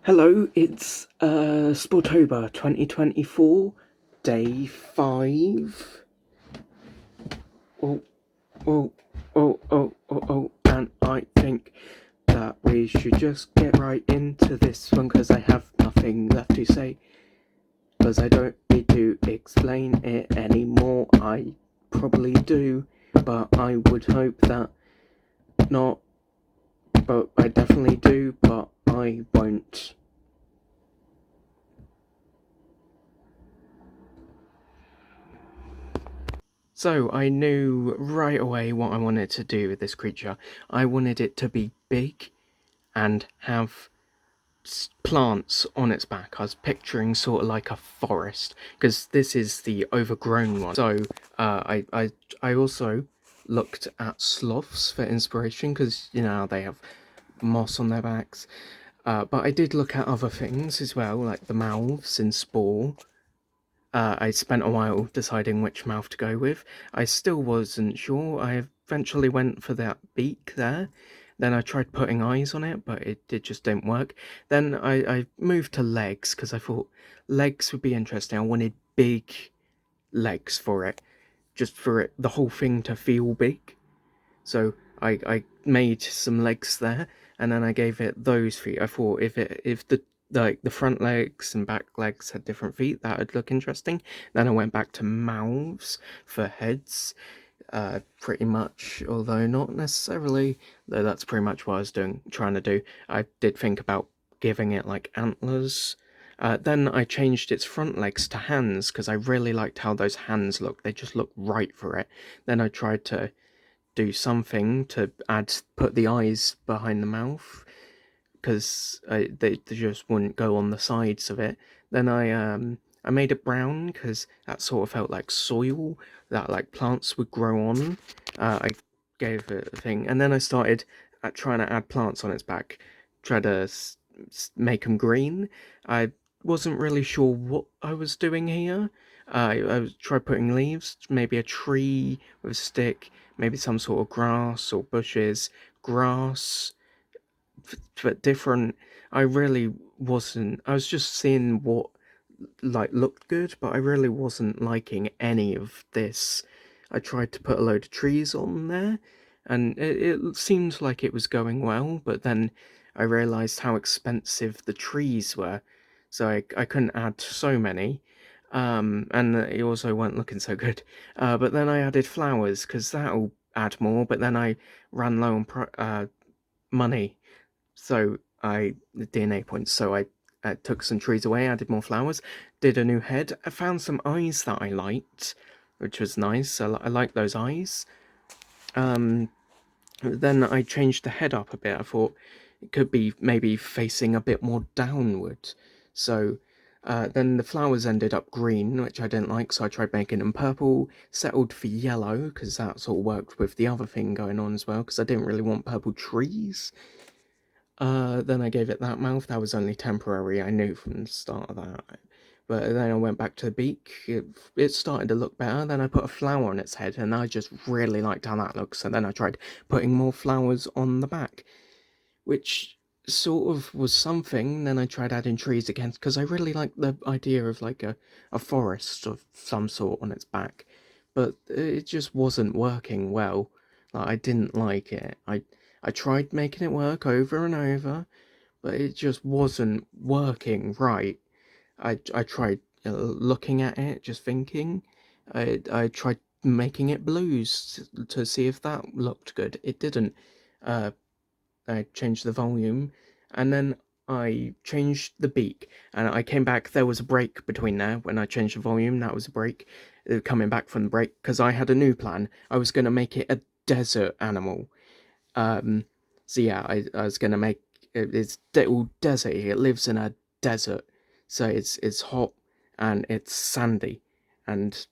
Hello, it's Sporetober2024, day 5. Oh, oh, and I think that we should just get right into this one because I have nothing left to say. Because I don't need to explain it anymore. I probably do, but I would hope that not. But I definitely do, but I won't. So I knew right away what I wanted to do with this creature. I wanted it to be big and have plants on its back. I was picturing sort of like a forest because this is the overgrown one. So I also looked at sloths for inspiration because you know how they have moss on their backs. But I did look at other things as well, like the mouths in Spore. I spent a while deciding which mouth to go with. I still wasn't sure. I eventually went for that beak there. Then I tried putting eyes on it, but it just didn't work. Then I moved to legs because I thought legs would be interesting. I wanted big legs for it, just for it the whole thing to feel big. So I made some legs there, and then I gave it those feet. I thought if the like the front legs and back legs had different feet, that would look interesting. Then I went back to mouths for heads, pretty much, although not necessarily. Though that's pretty much what I was trying to do. I did think about giving it like antlers. Then I changed its front legs to hands because I really liked how those hands look. They just look right for it. Then I tried to do something to put the eyes behind the mouth because they just wouldn't go on the sides of it. Then I made it brown because that sort of felt like soil that like plants would grow on. I gave it a thing, and then I started trying to add plants on its back, try to make them green. I wasn't really sure what I was doing here. I tried putting leaves, maybe a tree with a stick, maybe some sort of grass or bushes, grass, but different. I really wasn't. I was just seeing what like looked good, but I really wasn't liking any of this. I tried to put a load of trees on there, and it seemed like it was going well, but then I realised how expensive the trees were, so I couldn't add so many. And it also weren't looking so good. But then I added flowers because that'll add more. But then I ran low on money, so I the DNA points. So I took some trees away, added more flowers, did a new head. I found some eyes that I liked, which was nice. I like those eyes. Um, then I changed the head up a bit. I thought it could be maybe facing a bit more downward. So then the flowers ended up green, which I didn't like, so I tried making them purple, settled for yellow, because that sort of worked with the other thing going on as well, because I didn't really want purple trees. Then I gave it that mouth. That was only temporary. I knew from the start of that. But then I went back to the beak. It started to look better. Then I put a flower on its head, and I just really liked how that looks. So then I tried putting more flowers on the back, which sort of was something. Then I tried adding trees again because I really liked the idea of like a forest of some sort on its back. But it just wasn't working well. Like, I didn't like it. I tried making it work over and over, but it just wasn't working right. I tried looking at it, just thinking. I tried making it blues to see if that looked good. It didn't. Uh, I changed the volume, and then I changed the beak, and I came back. There was a break between there when I changed the volume. That was a break, coming back from the break because I had a new plan. I was going to make it a desert animal. Um, so yeah, I was gonna make it's all deserty. It lives in a desert, so it's hot and it's sandy, and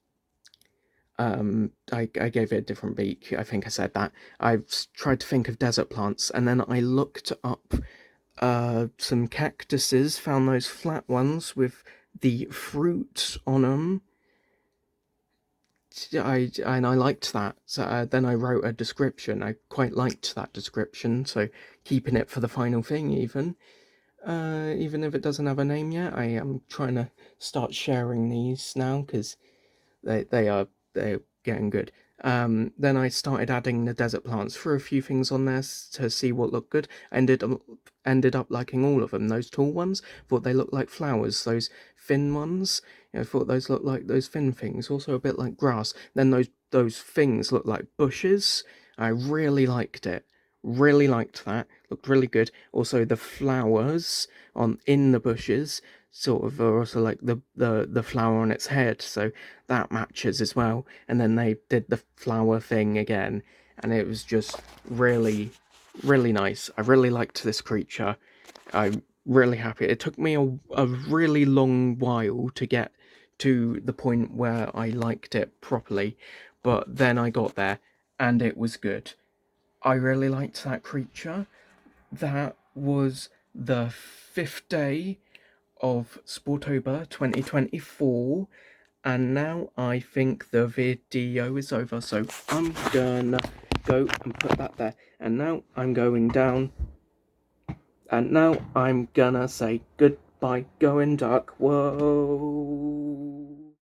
I gave it a different beak. I think I said that. I've tried to think of desert plants, and then I looked up some cactuses, found those flat ones with the fruit on them. I liked that. So then I wrote a description. I quite liked that description, so keeping it for the final thing even. even if it doesn't have a name yet. I am trying to start sharing these now because they're getting good. Then I started adding the desert plants, threw a few things on there to see what looked good. Ended up liking all of them. Those tall ones, thought they looked like flowers. Those thin ones, thought those looked like those thin things. Also a bit like grass. Then those things looked like bushes. I really liked it. Really liked that. Looked really good. Also the flowers on in the bushes sort of are also like the flower on its head, so that matches as well. And then they did the flower thing again, and it was just really, really nice. I really liked this creature. I'm really happy. It took me a really long while to get to the point where I liked it properly, but then I got there and it was good. I really liked that creature. That was the 5th day of Sporetober 2024, and now I think the video is over, so I'm gonna go and put that there. And now I'm going down, and now I'm gonna say goodbye, going duck. Whoa.